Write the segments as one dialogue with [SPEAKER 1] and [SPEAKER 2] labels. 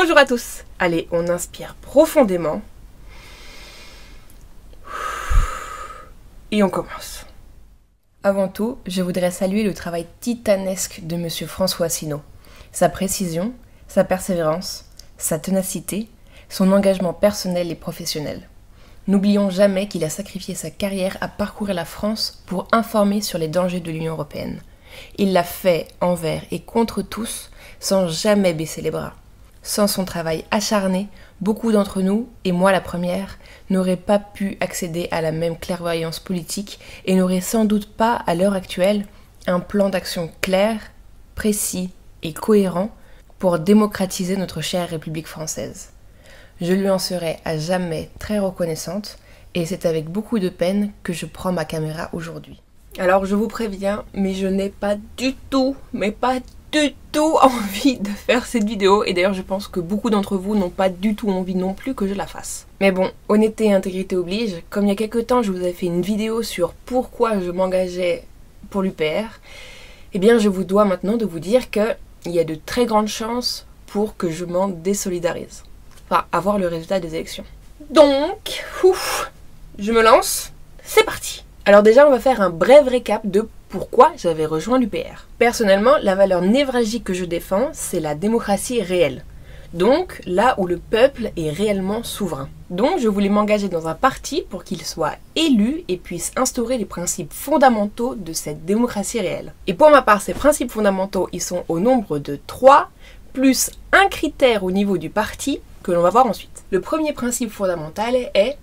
[SPEAKER 1] Bonjour à tous. Allez, on inspire profondément. Et on commence. Avant tout, je voudrais saluer le travail titanesque de Monsieur François Asselineau. Sa précision, sa persévérance, sa ténacité, son engagement personnel et professionnel. N'oublions jamais qu'il a sacrifié sa carrière à parcourir la France pour informer sur les dangers de l'Union européenne. Il l'a fait envers et contre tous, sans jamais baisser les bras. Sans son travail acharné, beaucoup d'entre nous, et moi la première, n'auraient pas pu accéder à la même clairvoyance politique et n'auraient sans doute pas, à l'heure actuelle, un plan d'action clair, précis et cohérent pour démocratiser notre chère République française. Je lui en serai à jamais très reconnaissante et c'est avec beaucoup de peine que je prends ma caméra aujourd'hui. Alors je vous préviens, mais je n'ai pas du tout, envie de faire cette vidéo et d'ailleurs je pense que beaucoup d'entre vous n'ont pas du tout envie non plus que je la fasse. Mais bon, honnêteté et intégrité oblige, comme il y a quelques temps je vous avais fait une vidéo sur pourquoi je m'engageais pour l'UPR, eh bien je vous dois maintenant de vous dire qu'il y a de très grandes chances pour que je m'en désolidarise. Enfin, avoir le résultat des élections. Donc, je me lance, c'est parti. Alors déjà, on va faire un bref récap de pourquoi j'avais rejoint l'UPR. Personnellement, la valeur névralgique que je défends, c'est la démocratie réelle. Donc, là où le peuple est réellement souverain. Donc, je voulais m'engager dans un parti pour qu'il soit élu et puisse instaurer les principes fondamentaux de cette démocratie réelle. Et pour ma part, ces principes fondamentaux, ils sont au nombre de 3, plus un critère au niveau du parti, que l'on va voir ensuite. Le premier principe fondamental est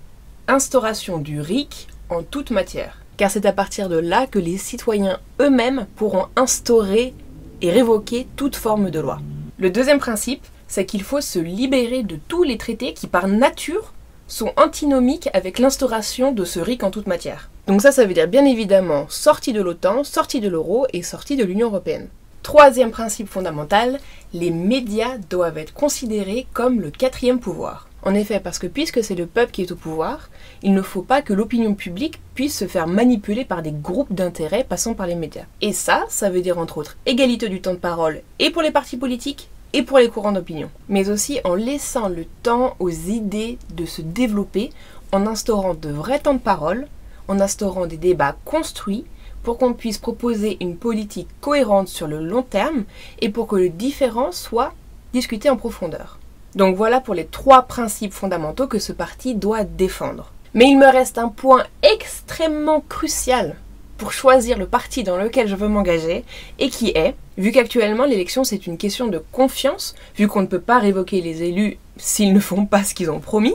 [SPEAKER 1] instauration du RIC en toute matière. Car c'est à partir de là que les citoyens eux-mêmes pourront instaurer et révoquer toute forme de loi. Le deuxième principe, c'est qu'il faut se libérer de tous les traités qui par nature sont antinomiques avec l'instauration de ce RIC en toute matière. Donc ça veut dire bien évidemment sortie de l'OTAN, sortie de l'euro et sortie de l'Union européenne. Troisième principe fondamental, les médias doivent être considérés comme le quatrième pouvoir. En effet, parce que puisque c'est le peuple qui est au pouvoir, il ne faut pas que l'opinion publique puisse se faire manipuler par des groupes d'intérêts passant par les médias. Et ça veut dire entre autres égalité du temps de parole et pour les partis politiques et pour les courants d'opinion. Mais aussi en laissant le temps aux idées de se développer, en instaurant de vrais temps de parole, en instaurant des débats construits, pour qu'on puisse proposer une politique cohérente sur le long terme et pour que le différent soit discuté en profondeur. Donc voilà pour les 3 principes fondamentaux que ce parti doit défendre. Mais il me reste un point extrêmement crucial pour choisir le parti dans lequel je veux m'engager et qui est, vu qu'actuellement l'élection c'est une question de confiance, vu qu'on ne peut pas révoquer les élus s'ils ne font pas ce qu'ils ont promis,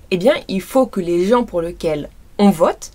[SPEAKER 1] eh bien il faut que les gens pour lesquels on vote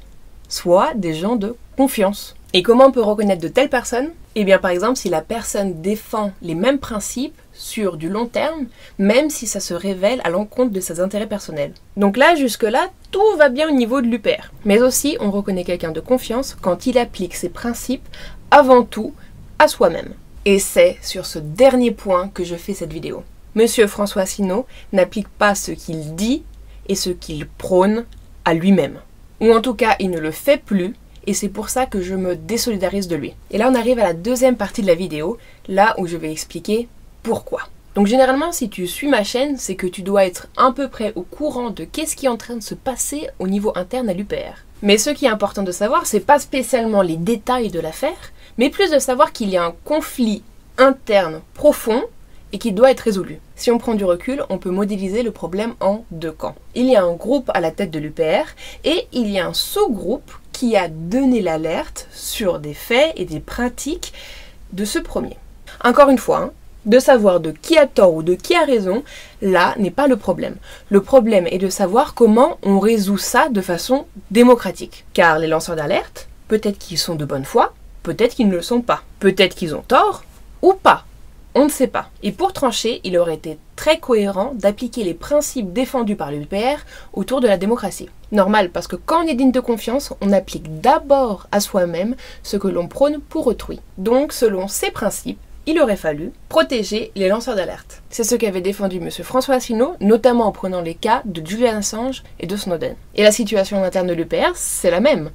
[SPEAKER 1] soient des gens de confiance. Et comment on peut reconnaître de telles personnes? Eh bien par exemple si la personne défend les mêmes principes sur du long terme, même si ça se révèle à l'encontre de ses intérêts personnels. Donc là, jusque-là, tout va bien au niveau de l'UPR. Mais aussi, on reconnaît quelqu'un de confiance quand il applique ses principes avant tout à soi-même. Et c'est sur ce dernier point que je fais cette vidéo. Monsieur François Asselineau n'applique pas ce qu'il dit et ce qu'il prône à lui-même. Ou en tout cas, il ne le fait plus, et c'est pour ça que je me désolidarise de lui. Et là, on arrive à la deuxième partie de la vidéo, là où je vais expliquer pourquoi. Donc généralement, si tu suis ma chaîne, c'est que tu dois être à peu près au courant de qu'est-ce qui est en train de se passer au niveau interne à l'UPR. Mais ce qui est important de savoir, c'est pas spécialement les détails de l'affaire, mais plus de savoir qu'il y a un conflit interne profond et qui doit être résolu. Si on prend du recul, on peut modéliser le problème en 2 camps. Il y a un groupe à la tête de l'UPR et il y a un sous-groupe qui a donné l'alerte sur des faits et des pratiques de ce premier. Encore une fois, de savoir de qui a tort ou de qui a raison, là n'est pas le problème. Le problème est de savoir comment on résout ça de façon démocratique. Car les lanceurs d'alerte, peut-être qu'ils sont de bonne foi, peut-être qu'ils ne le sont pas. Peut-être qu'ils ont tort ou pas. On ne sait pas. Et pour trancher, il aurait été très cohérent d'appliquer les principes défendus par l'UPR autour de la démocratie. Normal, parce que quand on est digne de confiance, on applique d'abord à soi-même ce que l'on prône pour autrui. Donc, selon ces principes, il aurait fallu protéger les lanceurs d'alerte. C'est ce qu'avait défendu M. François Asselineau, notamment en prenant les cas de Julian Assange et de Snowden. Et la situation interne de l'UPR, c'est la même.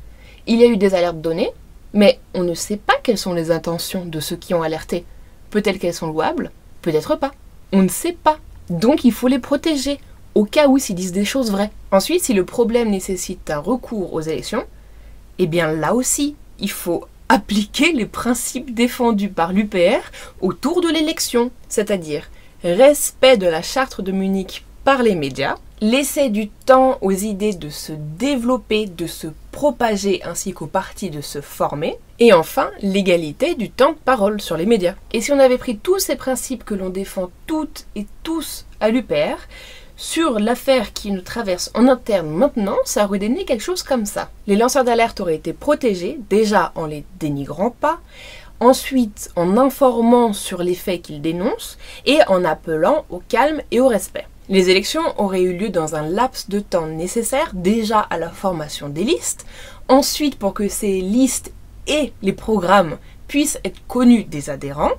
[SPEAKER 1] Il y a eu des alertes données, mais on ne sait pas quelles sont les intentions de ceux qui ont alerté. Peut-être qu'elles sont louables, peut-être pas. On ne sait pas. Donc il faut les protéger, au cas où s'ils disent des choses vraies. Ensuite, si le problème nécessite un recours aux élections, eh bien là aussi, il faut appliquer les principes défendus par l'UPR autour de l'élection, c'est-à-dire respect de la charte de Munich par les médias, laisser du temps aux idées de se développer, de se propager ainsi qu'aux partis de se former, et enfin l'égalité du temps de parole sur les médias. Et si on avait pris tous ces principes que l'on défend toutes et tous à l'UPR, sur l'affaire qui nous traverse en interne maintenant, ça aurait donné quelque chose comme ça. Les lanceurs d'alerte auraient été protégés, déjà en les dénigrant pas, ensuite en informant sur les faits qu'ils dénoncent et en appelant au calme et au respect. Les élections auraient eu lieu dans un laps de temps nécessaire, déjà à la formation des listes, ensuite pour que ces listes et les programmes puissent être connus des adhérents,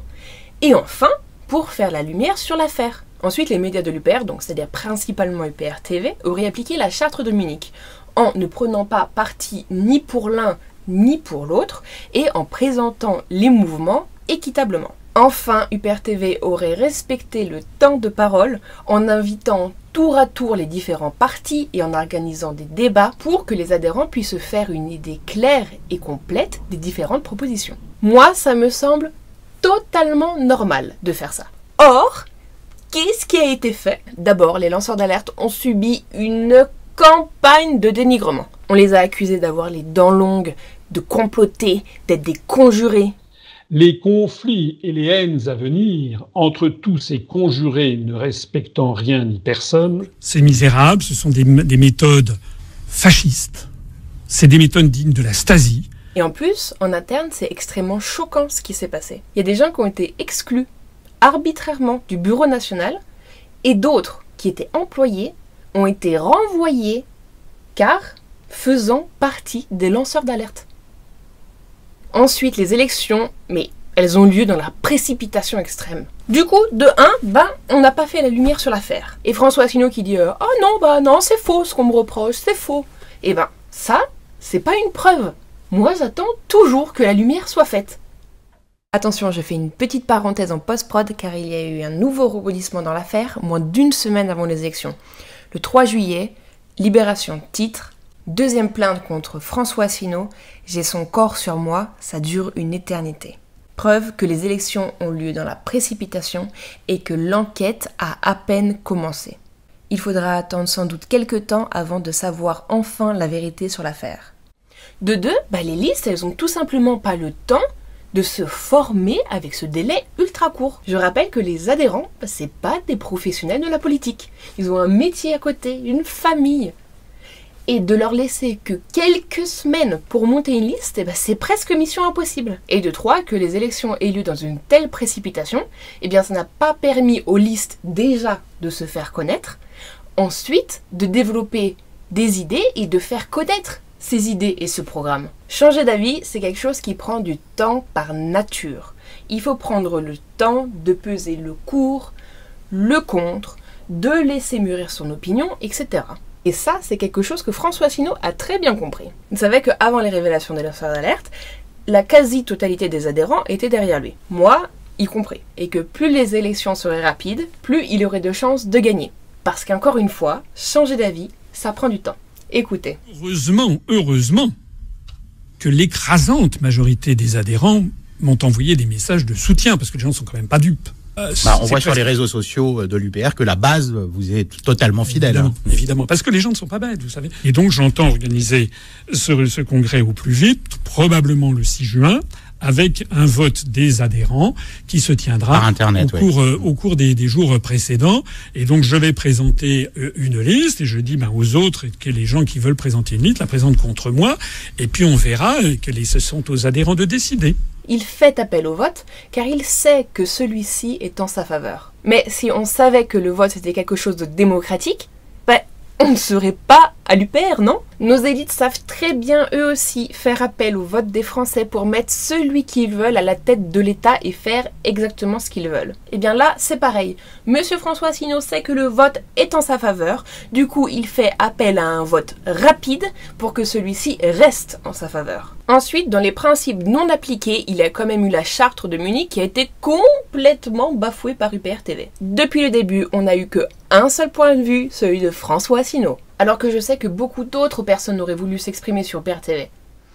[SPEAKER 1] et enfin pour faire la lumière sur l'affaire. Ensuite, les médias de l'UPR, donc c'est-à-dire principalement UPR TV, auraient appliqué la charte de Munich en ne prenant pas parti ni pour l'un ni pour l'autre et en présentant les mouvements équitablement. Enfin, UPR TV aurait respecté le temps de parole en invitant tour à tour les différents partis et en organisant des débats pour que les adhérents puissent se faire une idée claire et complète des différentes propositions. Moi, ça me semble totalement normal de faire ça. Or, qu'est-ce qui a été fait? D'abord, les lanceurs d'alerte ont subi une campagne de dénigrement. On les a accusés d'avoir les dents longues, de comploter, d'être des conjurés.
[SPEAKER 2] Les conflits et les haines à venir entre tous ces conjurés ne respectant rien ni personne.
[SPEAKER 3] Ces misérables, ce sont des méthodes fascistes. C'est des méthodes dignes de la Stasi.
[SPEAKER 1] Et en plus, en interne, c'est extrêmement choquant ce qui s'est passé. Il y a des gens qui ont été exclus arbitrairement du bureau national et d'autres qui étaient employés ont été renvoyés car faisant partie des lanceurs d'alerte. Ensuite, les élections, mais elles ont lieu dans la précipitation extrême. Du coup, de 1, on n'a pas fait la lumière sur l'affaire. Et François Asselineau qui dit « Oh non, c'est faux ce qu'on me reproche, c'est faux ». Et ça, c'est pas une preuve. Moi, j'attends toujours que la lumière soit faite. Attention, je fais une petite parenthèse en post-prod car il y a eu un nouveau rebondissement dans l'affaire, moins d'1 semaine avant les élections. Le 3 juillet, Libération titre, deuxième plainte contre François Asselineau, j'ai son corps sur moi, ça dure une éternité. Preuve que les élections ont lieu dans la précipitation et que l'enquête a à peine commencé. Il faudra attendre sans doute quelques temps avant de savoir enfin la vérité sur l'affaire. De 2, les listes, elles ont tout simplement pas le temps de se former avec ce délai ultra court. Je rappelle que les adhérents, c'est pas des professionnels de la politique. Ils ont un métier à côté, une famille. Et de leur laisser que quelques semaines pour monter une liste, c'est presque mission impossible. Et de 3, que les élections aient lieu dans une telle précipitation, ça n'a pas permis aux listes déjà de se faire connaître, ensuite de développer des idées et de faire connaître ces idées et ce programme. Changer d'avis, c'est quelque chose qui prend du temps par nature. Il faut prendre le temps de peser le pour, le contre, de laisser mûrir son opinion, etc. Et ça, c'est quelque chose que François Asselineau a très bien compris. Il savait qu'avant les révélations des lanceurs d'alerte, la quasi-totalité des adhérents était derrière lui. Moi, y compris. Et que plus les élections seraient rapides, plus il aurait de chances de gagner. Parce qu'encore une fois, changer d'avis, ça prend du temps. Écoutez.
[SPEAKER 3] Heureusement que l'écrasante majorité des adhérents m'ont envoyé des messages de soutien, parce que les gens ne sont quand même pas dupes.
[SPEAKER 4] On voit sur les réseaux sociaux de l'UPR que la base vous est totalement fidèle.
[SPEAKER 3] Évidemment, parce que les gens ne sont pas bêtes, vous savez. Et donc j'entends organiser ce congrès au plus vite, probablement le 6 juin, avec un vote des adhérents qui se tiendra
[SPEAKER 4] par Internet,
[SPEAKER 3] au cours des jours précédents. Et donc je vais présenter une liste et je dis aux autres que les gens qui veulent présenter une liste la présentent contre moi. Et puis on verra que ce sont aux adhérents de décider.
[SPEAKER 1] Il fait appel au vote car il sait que celui-ci est en sa faveur. Mais si on savait que le vote était quelque chose de démocratique, on ne serait pas à l'UPR, non? Nos élites savent très bien, eux aussi, faire appel au vote des Français pour mettre celui qu'ils veulent à la tête de l'État et faire exactement ce qu'ils veulent. Et bien là, c'est pareil. Monsieur François Asselineau sait que le vote est en sa faveur, du coup, il fait appel à un vote rapide pour que celui-ci reste en sa faveur. Ensuite, dans les principes non appliqués, il y a quand même eu la charte de Munich qui a été complètement bafouée par UPR TV. Depuis le début, on n'a eu qu'un seul point de vue, celui de François Asselineau. Alors que je sais que beaucoup d'autres personnes auraient voulu s'exprimer sur UPR TV.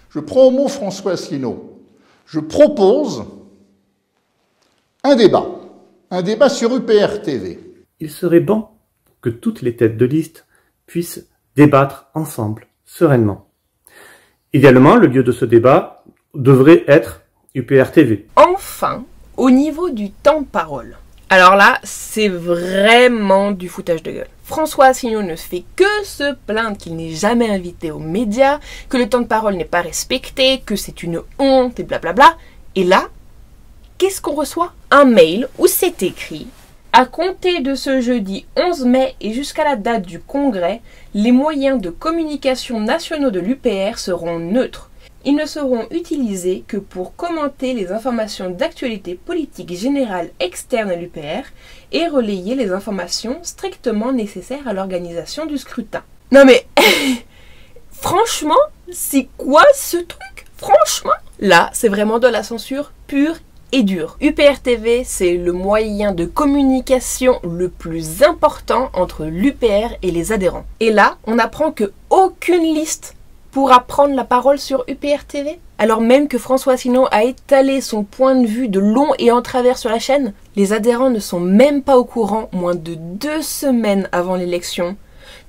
[SPEAKER 5] Je prends au mot François Asselineau. Je propose un débat sur UPR TV.
[SPEAKER 6] Il serait bon que toutes les têtes de liste puissent débattre ensemble, sereinement. Idéalement, le lieu de ce débat devrait être UPR TV.
[SPEAKER 1] Enfin, au niveau du temps de parole. Alors là, c'est vraiment du foutage de gueule. François Asselineau ne fait que se plaindre qu'il n'est jamais invité aux médias, que le temps de parole n'est pas respecté, que c'est une honte et blablabla. Et là, qu'est-ce qu'on reçoit? Un mail où c'est écrit: à compter de ce jeudi 11 mai et jusqu'à la date du congrès, les moyens de communication nationaux de l'UPR seront neutres. Ils ne seront utilisés que pour commenter les informations d'actualité politique générale externe à l'UPR et relayer les informations strictement nécessaires à l'organisation du scrutin. Non mais, franchement, c'est quoi ce truc? Franchement, là, c'est vraiment de la censure pure et dure. UPR TV, c'est le moyen de communication le plus important entre l'UPR et les adhérents. Et là, on apprend que aucune liste pourra prendre la parole sur UPR TV, alors même que François Asselineau a étalé son point de vue de long et en travers sur la chaîne. Les adhérents ne sont même pas au courant, moins de 2 semaines avant l'élection,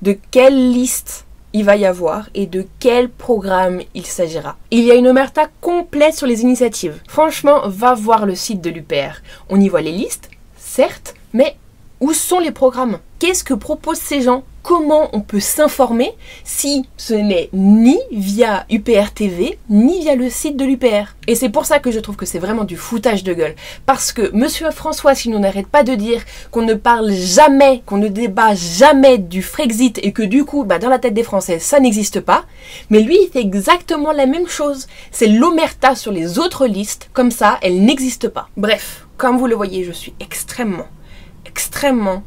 [SPEAKER 1] de quelle liste il va y avoir et de quel programme il s'agira. Il y a une omerta complète sur les initiatives. Franchement, va voir le site de l'UPR. On y voit les listes, certes, mais où sont les programmes? Qu'est-ce que proposent ces gens? Comment on peut s'informer si ce n'est ni via UPR TV, ni via le site de l'UPR? Et c'est pour ça que je trouve que c'est vraiment du foutage de gueule. Parce que monsieur François Asselineau n'arrête pas de dire qu'on ne parle jamais, qu'on ne débat jamais du Frexit et que du coup, dans la tête des Français, ça n'existe pas. Mais lui, il fait exactement la même chose. C'est l'omerta sur les autres listes, comme ça, elle n'existe pas. Bref, comme vous le voyez, je suis extrêmement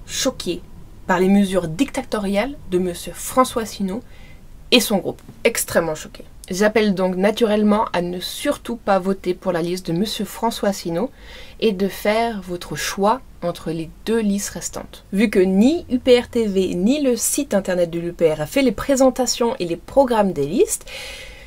[SPEAKER 1] choquée par les mesures dictatoriales de M. François Asselineau et son groupe. Extrêmement choquée. J'appelle donc naturellement à ne surtout pas voter pour la liste de M. François Asselineau et de faire votre choix entre les 2 listes restantes. Vu que ni UPR TV ni le site internet de l'UPR a fait les présentations et les programmes des listes,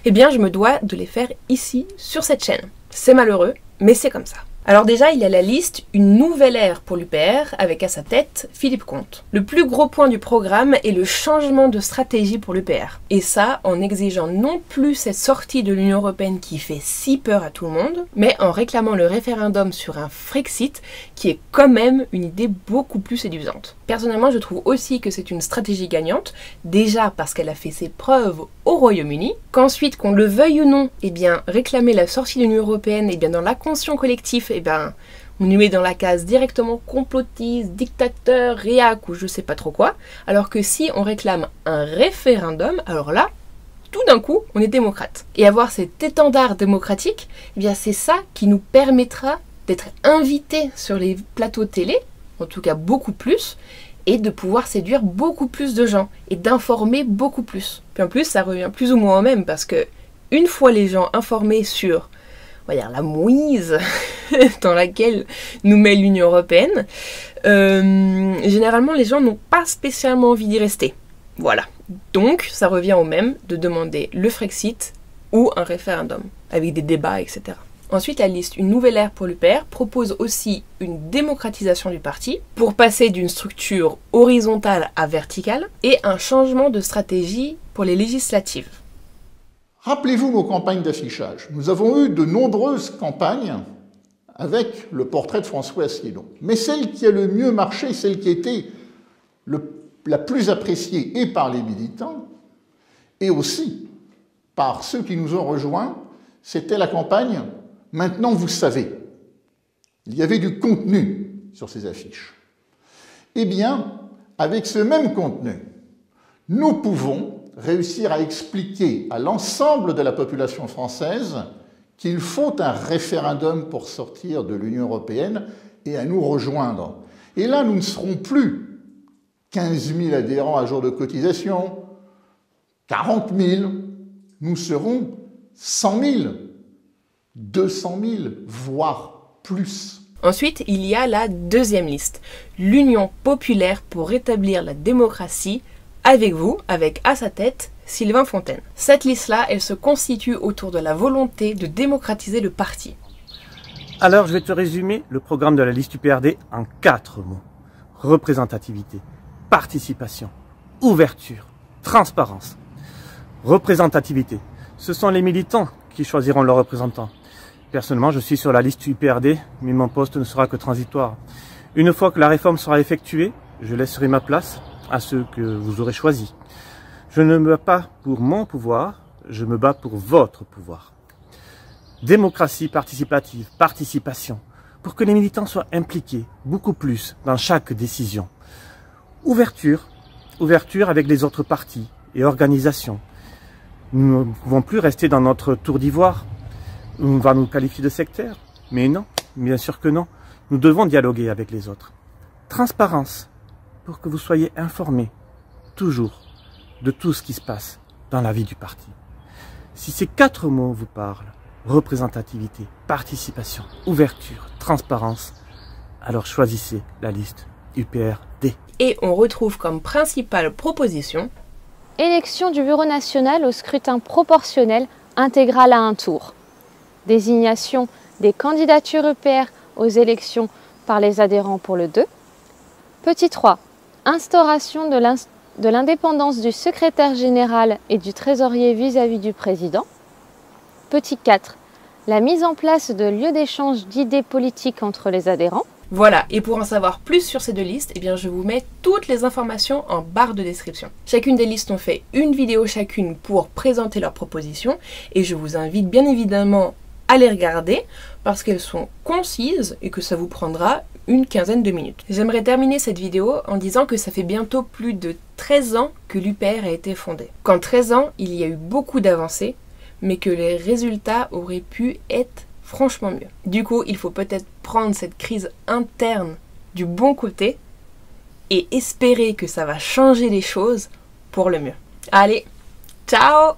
[SPEAKER 1] eh bien je me dois de les faire ici, sur cette chaîne. C'est malheureux, mais c'est comme ça. Alors déjà, il y a la liste Une nouvelle ère pour l'UPR, avec à sa tête Philippe Comte. Le plus gros point du programme est le changement de stratégie pour l'UPR. Et ça, en exigeant non plus cette sortie de l'Union européenne qui fait si peur à tout le monde, mais en réclamant le référendum sur un Frexit, qui est quand même une idée beaucoup plus séduisante. Personnellement, je trouve aussi que c'est une stratégie gagnante, déjà parce qu'elle a fait ses preuves au Royaume-Uni, qu'ensuite, qu'on le veuille ou non, réclamer la sortie de l'Union européenne, dans l'inconscient collectif, on nous met dans la case directement complotiste, dictateur, réac ou je sais pas trop quoi, alors que si on réclame un référendum, alors là, tout d'un coup, on est démocrate. Et avoir cet étendard démocratique, c'est ça qui nous permettra d'être invités sur les plateaux télé, en tout cas beaucoup plus, et de pouvoir séduire beaucoup plus de gens, et d'informer beaucoup plus. Puis en plus, ça revient plus ou moins au même, parce que une fois les gens informés sur la mouise dans laquelle nous met l'Union européenne, généralement les gens n'ont pas spécialement envie d'y rester. Voilà. Donc ça revient au même de demander le Frexit ou un référendum, avec des débats, etc. Ensuite, la liste Une nouvelle ère pour l'UPR propose aussi une démocratisation du parti pour passer d'une structure horizontale à verticale et un changement de stratégie pour les législatives.
[SPEAKER 5] Rappelez-vous nos campagnes d'affichage. Nous avons eu de nombreuses campagnes avec le portrait de François Asselineau. Mais celle qui a le mieux marché, celle qui a été la plus appréciée et par les militants, et aussi par ceux qui nous ont rejoints, c'était la campagne « Maintenant vous savez ». Il y avait du contenu sur ces affiches. Eh bien, avec ce même contenu, nous pouvons réussir à expliquer à l'ensemble de la population française qu'il faut un référendum pour sortir de l'Union européenne et à nous rejoindre. Et là, nous ne serons plus 15 000 adhérents à jour de cotisation, 40 000, nous serons 100 000, 200 000, voire plus.
[SPEAKER 1] Ensuite, il y a la deuxième liste, l'Union populaire pour rétablir la démocratie, avec vous, avec à sa tête Sylvain Fontaine. Cette liste-là, elle se constitue autour de la volonté de démocratiser le parti.
[SPEAKER 6] Alors, je vais te résumer le programme de la liste UPRD en 4 mots. Représentativité, participation, ouverture, transparence. Représentativité, ce sont les militants qui choisiront leurs représentants. Personnellement, je suis sur la liste UPRD, mais mon poste ne sera que transitoire. Une fois que la réforme sera effectuée, je laisserai ma place à ceux que vous aurez choisis. Je ne me bats pas pour mon pouvoir, je me bats pour votre pouvoir. Démocratie participative, participation, pour que les militants soient impliqués beaucoup plus dans chaque décision. Ouverture, ouverture avec les autres partis et organisations. Nous ne pouvons plus rester dans notre tour d'ivoire. On va nous qualifier de sectaires. Mais non, bien sûr que non. Nous devons dialoguer avec les autres. Transparence, pour que vous soyez informés, toujours, de tout ce qui se passe dans la vie du parti. Si ces 4 mots vous parlent, représentativité, participation, ouverture, transparence, alors choisissez la liste UPRD.
[SPEAKER 1] Et on retrouve comme principale proposition
[SPEAKER 7] élection du bureau national au scrutin proportionnel intégral à un tour. Désignation des candidatures UPR aux élections par les adhérents pour le 2. Petit 3. Instauration de l'indépendance du secrétaire général et du trésorier vis-à-vis du président. Petit 4. La mise en place de lieux d'échange d'idées politiques entre les adhérents.
[SPEAKER 1] Voilà, et pour en savoir plus sur ces deux listes, eh bien je vous mets toutes les informations en barre de description. Chacune des listes ont fait une vidéo chacune pour présenter leurs propositions, et je vous invite bien évidemment à les regarder parce qu'elles sont concises et que ça vous prendra une quinzaine de minutes. J'aimerais terminer cette vidéo en disant que ça fait bientôt plus de 13 ans que l'UPR a été fondée. Qu'en 13 ans, il y a eu beaucoup d'avancées, mais que les résultats auraient pu être franchement mieux. Du coup, il faut peut-être prendre cette crise interne du bon côté et espérer que ça va changer les choses pour le mieux. Allez, ciao!